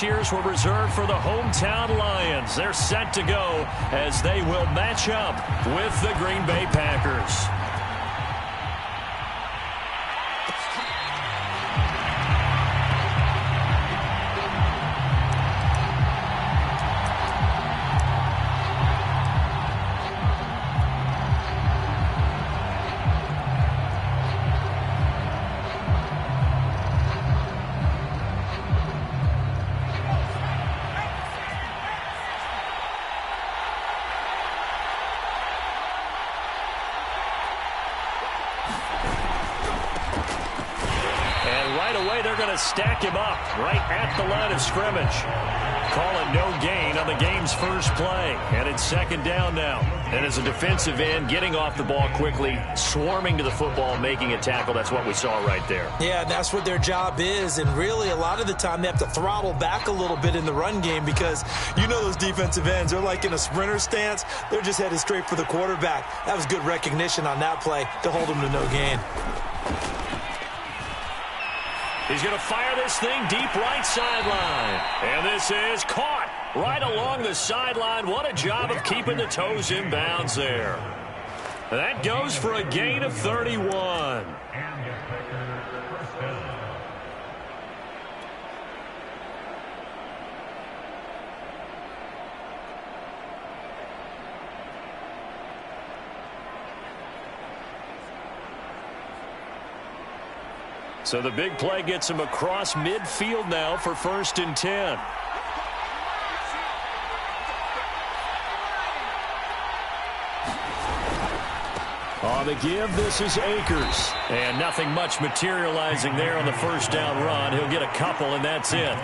cheers were reserved for the hometown Lions. They're set to go as they will match up with the Green Bay Packers. Stack him up right at the line of scrimmage. Call it no gain on the game's first play. And it's second down now. And as a defensive end, getting off the ball quickly, swarming to the football, making a tackle, that's what we saw right there. Yeah, that's what their job is. And really, a lot of the time, they have to throttle back a little bit in the run game because you know those defensive ends, they're like in a sprinter stance. They're just headed straight for the quarterback. That was good recognition on that play to hold them to no gain. He's going to fire this thing deep right sideline. And this is caught right along the sideline. What a job of keeping the toes in bounds there. That goes for a gain of 31. So the big play gets him across midfield now for 1st and 10. On the give, this is Akers. And nothing much materializing there on the first down run. He'll get a couple, and that's it.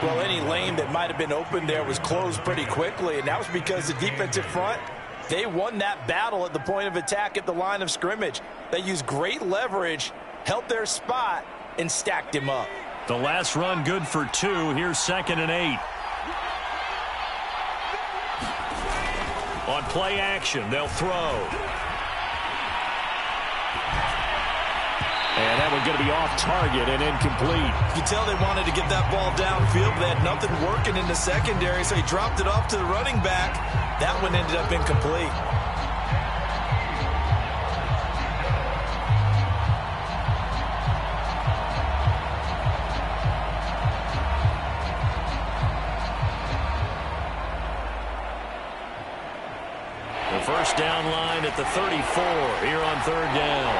Well, any lane that might have been open there was closed pretty quickly, and that was because the defensive front, they won that battle at the point of attack at the line of scrimmage. They used great leverage, held their spot, and stacked him up. The last run good for 2. Here's 2nd and 8. On play action, they'll throw. And that one's going to be off target and incomplete. You tell they wanted to get that ball downfield, but they had nothing working in the secondary, so he dropped it off to the running back. That one ended up incomplete. The first down line at the 34 here on 3rd down.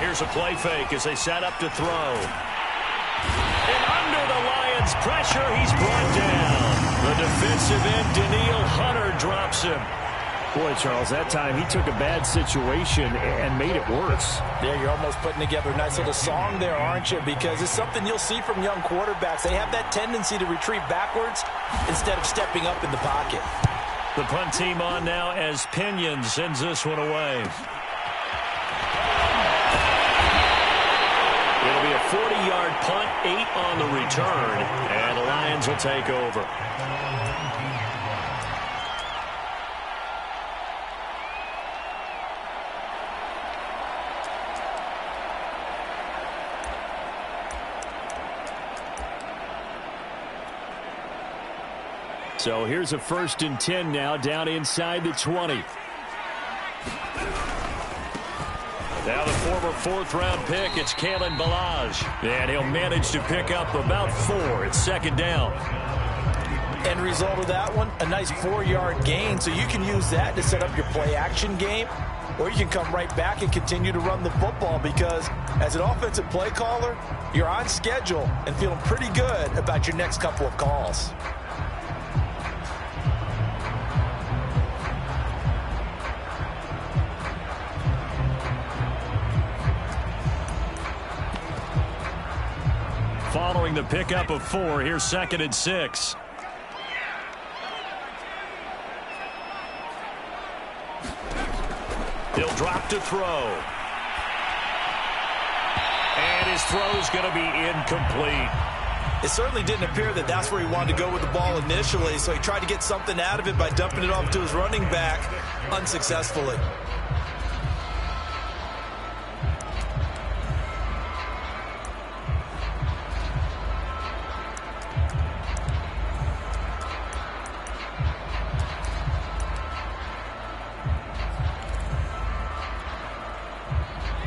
Here's a play fake as they set up to throw. And under the Lions' pressure, he's brought down. The defensive end, Danielle Hunter, drops him. Boy, Charles, that time he took a bad situation and made it worse. Yeah, you're almost putting together a nice little song there, aren't you? Because it's something you'll see from young quarterbacks. They have that tendency to retreat backwards instead of stepping up in the pocket. The punt team on now as Pinion sends this one away. It'll be a 40-yard punt, 8 on the return, and the Lions will take over. So here's a 1st and 10 now, down inside the 20. Now the former 4th-round pick, it's Kalen Ballage. And he'll manage to pick up about 4. It's 2nd down. End result of that one, a nice 4-yard gain. So you can use that to set up your play-action game, or you can come right back and continue to run the football because as an offensive play caller, you're on schedule and feeling pretty good about your next couple of calls. Following the pickup of 4, here's 2nd and 6. He'll drop to throw. And his throw's going to be incomplete. It certainly didn't appear that that's where he wanted to go with the ball initially, so he tried to get something out of it by dumping it off to his running back unsuccessfully.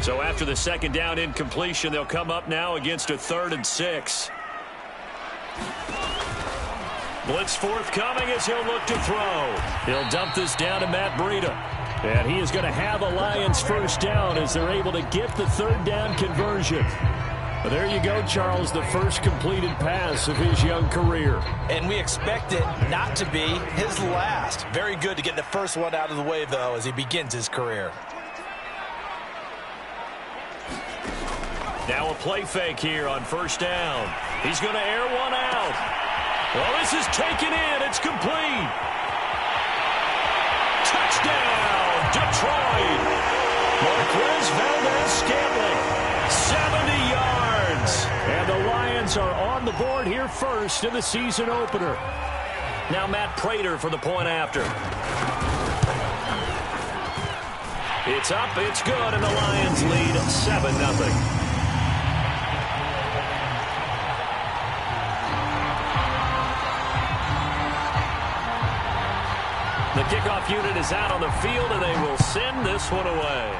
So after the second down incompletion, they'll come up now against a 3rd and 6. Blitz forthcoming as he'll look to throw. He'll dump this down to Matt Breida. And he is going to have a Lions first down as they're able to get the 3rd down conversion. Well, there you go, Charles, the first completed pass of his young career. And we expect it not to be his last. Very good to get the first one out of the way, though, as he begins his career. Now a play fake here on first down. He's going to air one out. Well, this is taken in. It's complete. Touchdown, Detroit. Marquez Valdez-Scantling, 70 yards. And the Lions are on the board here first in the season opener. Now Matt Prater for the point after. It's up, it's good, and the Lions lead 7-0. The kickoff unit is out on the field, and they will send this one away.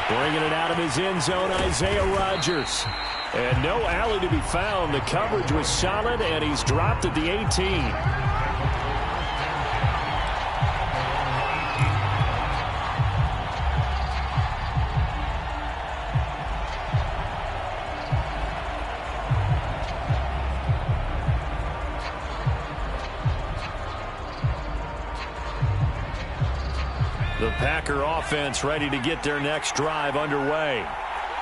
Bringing it out of his end zone, Isaiah Rodgers. And no alley to be found. The coverage was solid, and he's dropped at the 18. The Packer offense ready to get their next drive underway.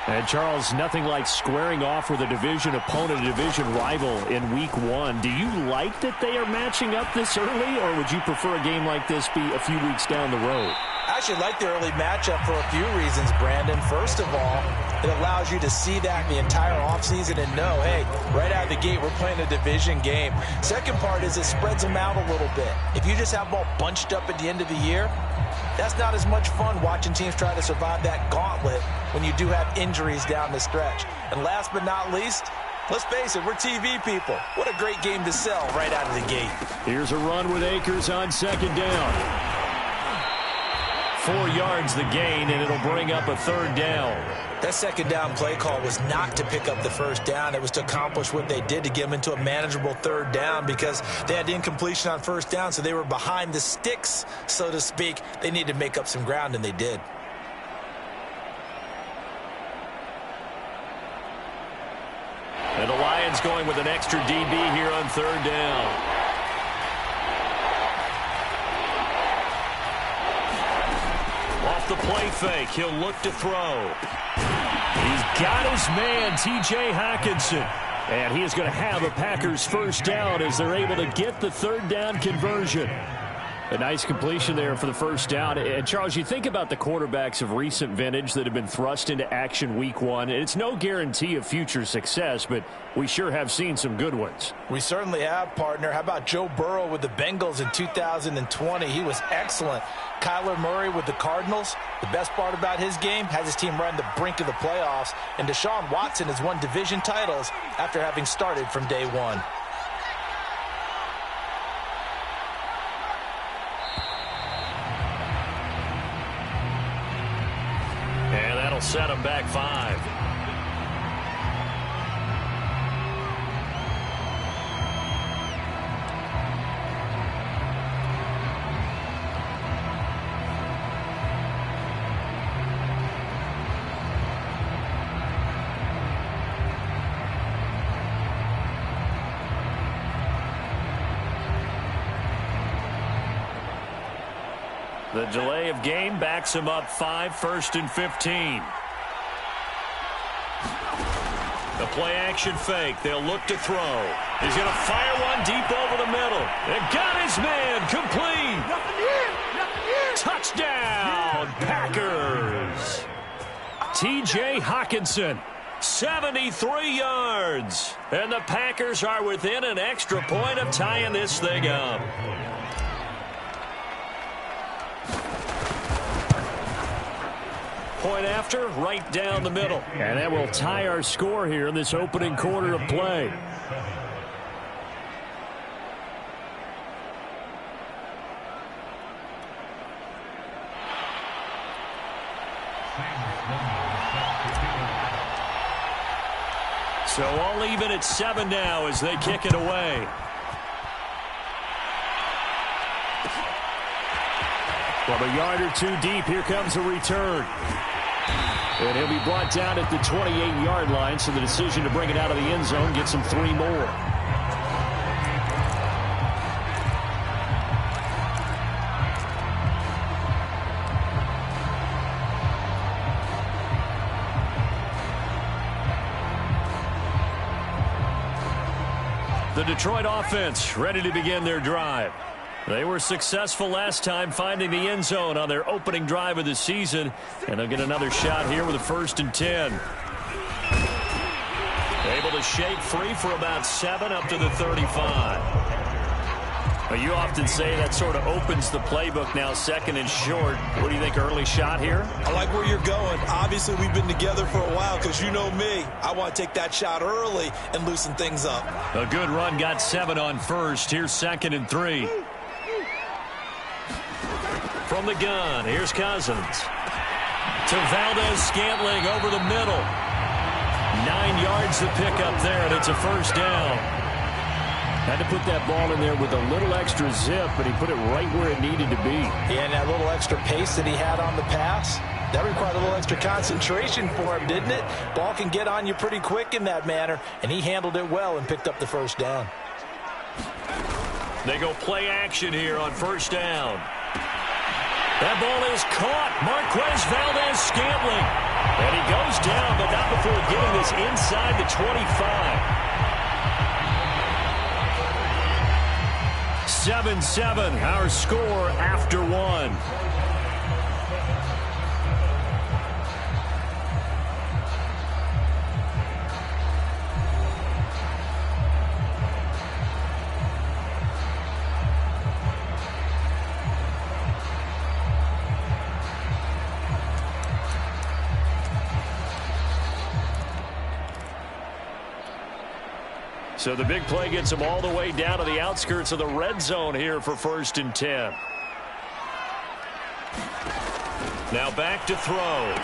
And, Charles, nothing like squaring off with a division opponent, a division rival in Week 1. Do you like that they are matching up this early, or would you prefer a game like this be a few weeks down the road? I actually like the early matchup for a few reasons, Brandon. First of all, it allows you to see that the entire offseason and know, hey, right out of the gate, we're playing a division game. Second part is it spreads them out a little bit. If you just have them all bunched up at the end of the year, that's not as much fun watching teams try to survive that gauntlet when you do have injuries down the stretch. And last but not least, let's face it, we're TV people. What a great game to sell right out of the gate. Here's a run with Akers on second down. 4 yards the gain, and it'll bring up a 3rd down. That second down play call was not to pick up the first down. It was to accomplish what they did to get them into a manageable 3rd down because they had incompletion on first down, so they were behind the sticks, so to speak. They needed to make up some ground, and they did. And the Lions going with an extra DB here on 3rd down. Off the play fake, he'll look to throw. He's got his man, T.J. Hockenson. And he is going to have a Packers first down as they're able to get the 3rd down conversion. A nice completion there for the first down. And, Charles, you think about the quarterbacks of recent vintage that have been thrust into action Week 1. It's no guarantee of future success, but we sure have seen some good ones. We certainly have, partner. How about Joe Burrow with the Bengals in 2020? He was excellent. Kyler Murray with the Cardinals. The best part about his game, has his team right on the brink of the playoffs. And Deshaun Watson has won division titles after having started from day one. And that'll set him back 5. The delay of game backs him up 5, 1st and 15. The play action fake. They'll look to throw. He's going to fire one deep over the middle. And got his man complete. Touchdown, Packers. T.J. Hockenson, 73 yards. And the Packers are within an extra point of tying this thing up. Point after, right down the middle. And that will tie our score here in this opening quarter of play. So all even at 7 now as they kick it away. From a yard or two deep, here comes a return. And he'll be brought down at the 28-yard line, so the decision to bring it out of the end zone gets him 3 more. The Detroit offense ready to begin their drive. They were successful last time finding the end zone on their opening drive of the season, and they'll get another shot here with a 1st and 10. Able to shake free for about 7 up to the 35. Well, you often say that sort of opens the playbook now, 2nd and short. What do you think, early shot here? I like where you're going. Obviously, we've been together for a while because you know me. I want to take that shot early and loosen things up. A good run got 7 on 1st. Here's 2nd and 3. From the gun, here's Cousins. To Valdez-Scantling over the middle. 9 yards to pick up there, and it's a 1st down. Had to put that ball in there with a little extra zip, but he put it right where it needed to be. Yeah, and that little extra pace that he had on the pass, that required a little extra concentration for him, didn't it? Ball can get on you pretty quick in that manner, and he handled it well and picked up the 1st down. They go play action here on 1st down. That ball is caught. Marquez Valdez-Scantling. And he goes down, but not before getting this inside the 25. 7-7, our score after 1. So the big play gets him all the way down to the outskirts of the red zone here for 1st and 10. Now back to throw.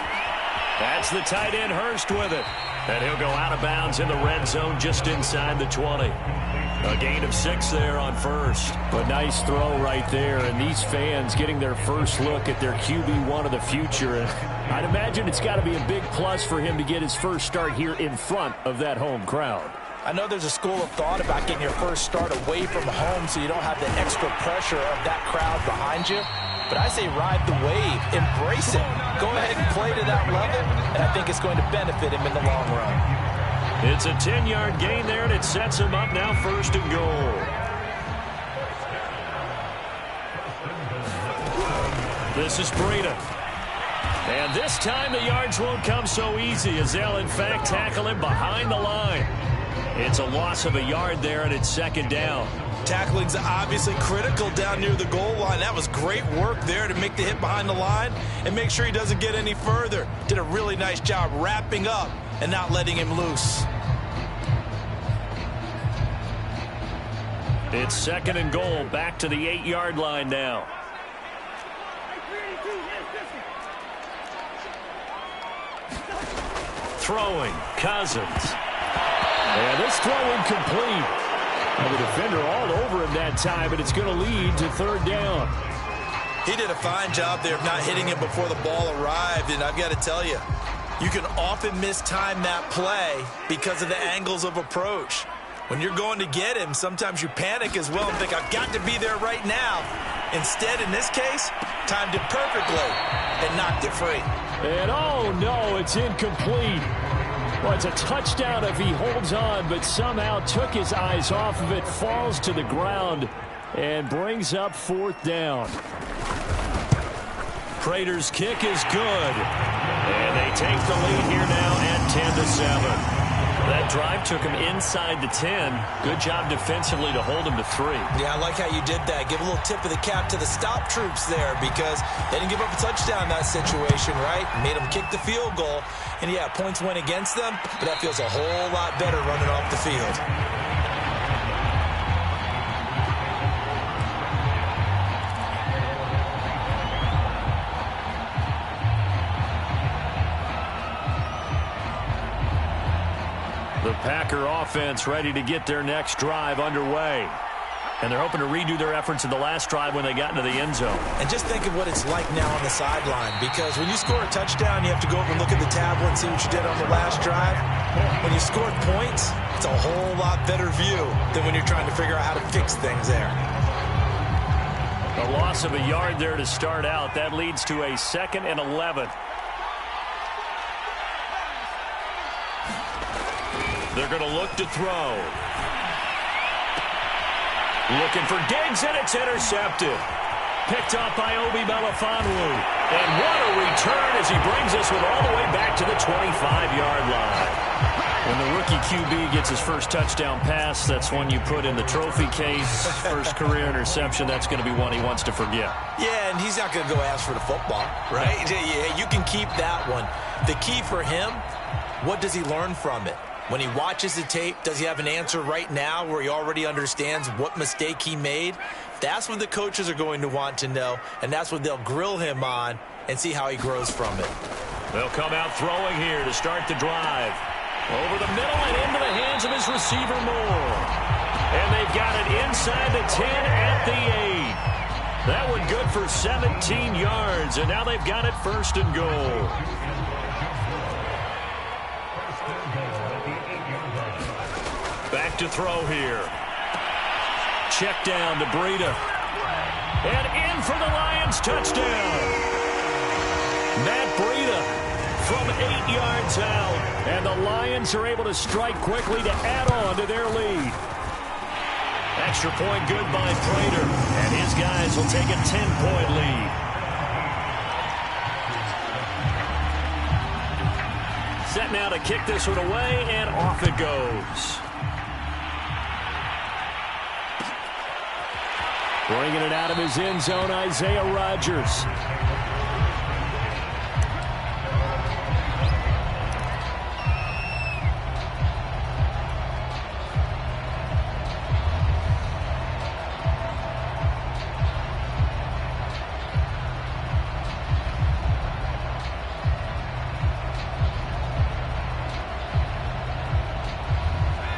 That's the tight end Hurst with it. And he'll go out of bounds in the red zone just inside the 20. A gain of 6 there on 1st. A nice throw right there. And these fans getting their first look at their QB1 of the future. And I'd imagine it's got to be a big plus for him to get his first start here in front of that home crowd. I know there's a school of thought about getting your first start away from home so you don't have the extra pressure of that crowd behind you. But I say ride the wave, embrace it. Go ahead and play to that level, and I think it's going to benefit him in the long run. It's a 10-yard gain there, and it sets him up now 1st and goal. This is Breida. And this time the yards won't come so easy as they'll, in fact, tackle him behind the line. It's a loss of a yard there, and it's 2nd down. Tackling's obviously critical down near the goal line. That was great work there to make the hit behind the line and make sure he doesn't get any further. Did a really nice job wrapping up and not letting him loose. It's 2nd and goal, back to the 8-yard line now. Throwing, Cousins. And this throw incomplete. And the defender all over him that time, but it's going to lead to 3rd down. He did a fine job there of not hitting him before the ball arrived, and I've got to tell you, you can often mistime that play because of the angles of approach. When you're going to get him, sometimes you panic as well and think, I've got to be there right now. Instead, in this case, timed it perfectly and knocked it free. And oh no, it's incomplete. Well, it's a touchdown if he holds on, but somehow took his eyes off of it, falls to the ground, and brings up 4th down. Prater's kick is good. And they take the lead here now at 10-7. That drive took him inside the 10. Good job defensively to hold him to 3. Yeah, I like how you did that. Give a little tip of the cap to the stop troops there because they didn't give up a touchdown in that situation, right? Made them kick the field goal. And, yeah, points went against them, but that feels a whole lot better running off the field. The Packer offense ready to get their next drive underway. And they're hoping to redo their efforts in the last drive when they got into the end zone. And just think of what it's like now on the sideline, because when you score a touchdown, you have to go over and look at the tablet and see what you did on the last drive. When you score points, it's a whole lot better view than when you're trying to figure out how to fix things there. A loss of a yard there to start out. That leads to a 2nd and 11. They're going to look to throw. Looking for Diggs, and it's intercepted. Picked off by Obi Melifonwu. And what a return as he brings us with all the way back to the 25-yard line. When the rookie QB gets his first touchdown pass, that's one you put in the trophy case. First career interception, that's going to be one he wants to forget. Yeah, and he's not going to go ask for the football, right? Yeah, you can keep that one. The key for him, what does he learn from it? When he watches the tape, does he have an answer right now where he already understands what mistake he made? That's what the coaches are going to want to know, and that's what they'll grill him on and see how he grows from it. They'll come out throwing here to start the drive. Over the middle and into the hands of his receiver, Moore. And they've got it inside the 10 at the 8. That one good for 17 yards, and now they've got it 1st and goal. Back to throw here. Check down to Breida. And in for the Lions touchdown. Matt Breida from 8 yards out. And the Lions are able to strike quickly to add on to their lead. Extra point good by Prater. And his guys will take a 10-point lead. Set now to kick this one away, and off it goes. Bringing it out of his end zone, Isaiah Rodgers.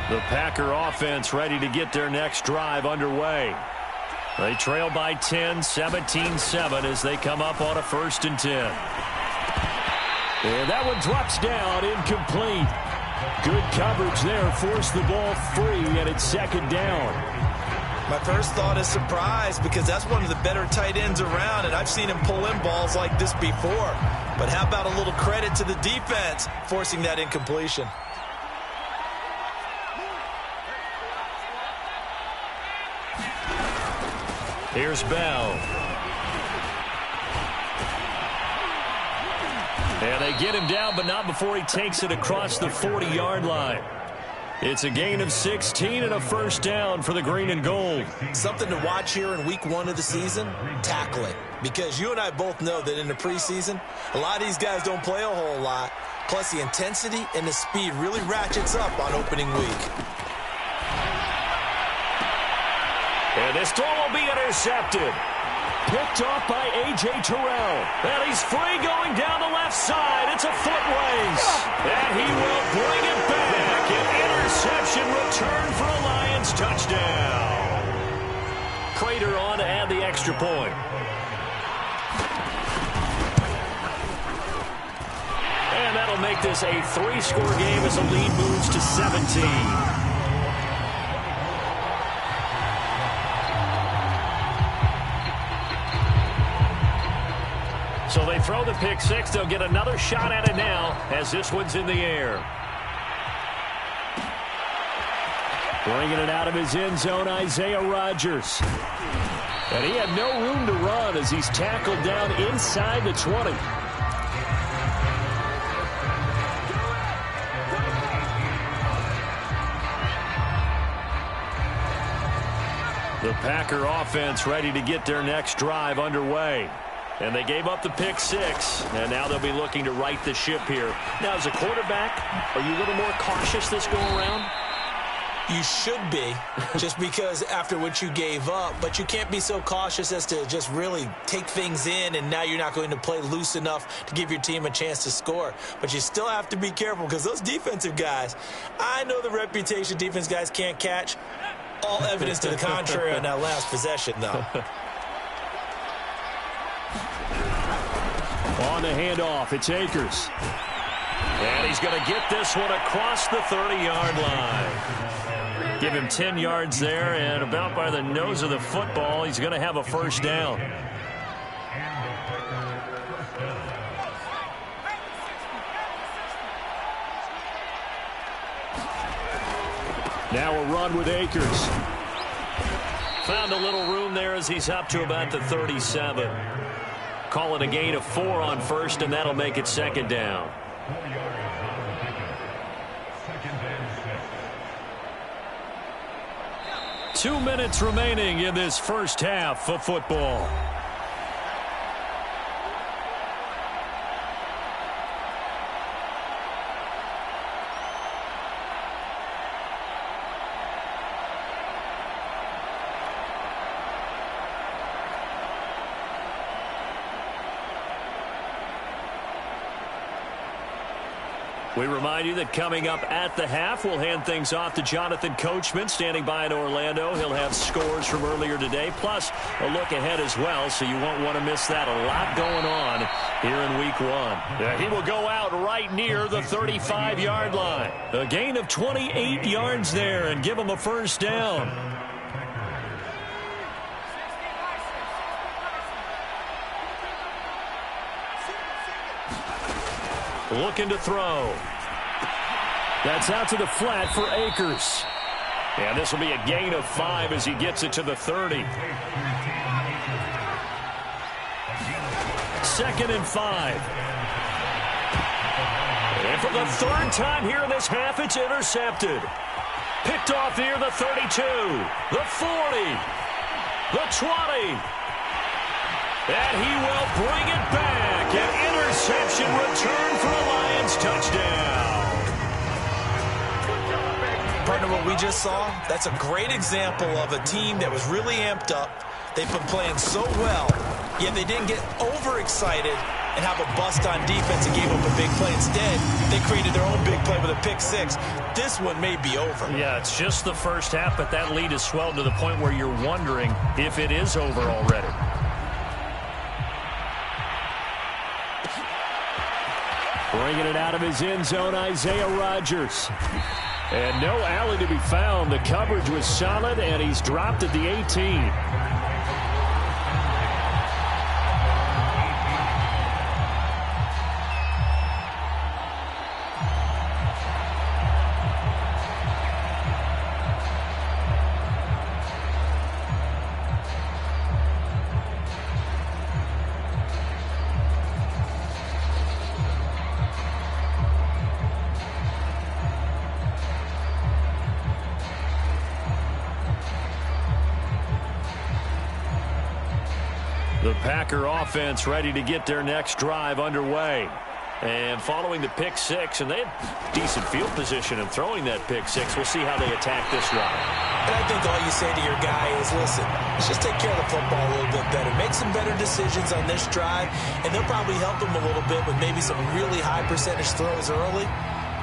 The Packer offense ready to get their next drive underway. They trail by 10, 17-7 as they come up on a 1st and 10. And that one drops down, incomplete. Good coverage there, forced the ball free, and it's 2nd down. My first thought is surprise, because that's one of the better tight ends around, and I've seen him pull in balls like this before. But how about a little credit to the defense forcing that incompletion? Here's Bell. And they get him down, but not before he takes it across the 40-yard line. It's a gain of 16 and a 1st down for the green and gold. Something to watch here in week 1 of the season, tackling. Because you and I both know that in the preseason, a lot of these guys don't play a whole lot. Plus, the intensity and the speed really ratchets up on opening week. And this throw will be intercepted. Picked off by A.J. Terrell. And he's free going down the left side. It's a foot race. And he will bring it back. An interception return for a Lions touchdown. Prater on to add the extra point. And that'll make this a 3-score game as the lead moves to 17. So they throw the pick 6. They'll get another shot at it now as this one's in the air. Bringing it out of his end zone, Isaiah Rodgers. And he had no room to run as he's tackled down inside the 20. The Packer offense ready to get their next drive underway. And they gave up the pick 6, and now they'll be looking to right the ship here. Now, as a quarterback, are you a little more cautious this go around? You should be, just because after what you gave up. But you can't be so cautious as to just really take things in, and now you're not going to play loose enough to give your team a chance to score. But you still have to be careful, because those defensive guys, I know the reputation defense guys can't catch. All evidence to the contrary on that last possession, though. On the handoff, it's Akers. And he's going to get this one across the 30-yard line. Give him 10 yards there, and about by the nose of the football, he's going to have a first down. Now a run with Akers. Found a little room there as he's up to about the 37. Call it a gain of 4 on first, and that'll make it second down. Two minutes remaining in this first half of football. We remind you that coming up at the half, we'll hand things off to Jonathan Coachman, standing by in Orlando. He'll have scores from earlier today, plus a look ahead as well, so you won't want to miss that. A lot going on here in Week 1. Yeah, he will go out right near the 35-yard line. A gain of 28 yards there, and give him a first down. Looking to throw. That's out to the flat for Akers. And this will be a gain of 5 as he gets it to the 30. 2nd and 5. And for the third time here in this half, it's intercepted. Picked off near the 32, the 40, the 20. And he will bring it back. An interception return for a Lions touchdown. Partner, what we just saw, that's a great example of a team that was really amped up. They've been playing so well, yet they didn't get overexcited and have a bust on defense and gave up a big play. Instead, they created their own big play with a pick six. This one may be over. Yeah, it's just the first half, but that lead has swelled to the point where you're wondering if it is over already. Bringing it out of his end zone, Isaiah Rodgers. And no alley to be found. The coverage was solid, and he's dropped at the 18. The Packer offense ready to get their next drive underway. And following the pick six, and they had decent field position in throwing that pick six. We'll see how they attack this drive. And I think all you say to your guy is, listen, let's just take care of the football a little bit better. Make some better decisions on this drive, and they'll probably help him a little bit with maybe some really high percentage throws early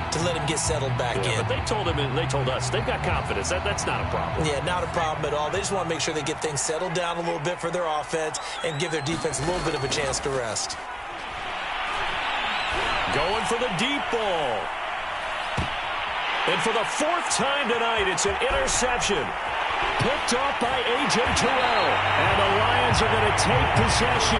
to let him get settled back in. But they told him, and they told us, they've got confidence. That's not a problem. Yeah, not a problem at all. They just want to make sure they get things settled down a little bit for their offense and give their defense a little bit of a chance to rest. Going for the deep ball. And for the fourth time tonight, it's an interception. Picked off by A.J. Terrell. And the Lions are going to take possession.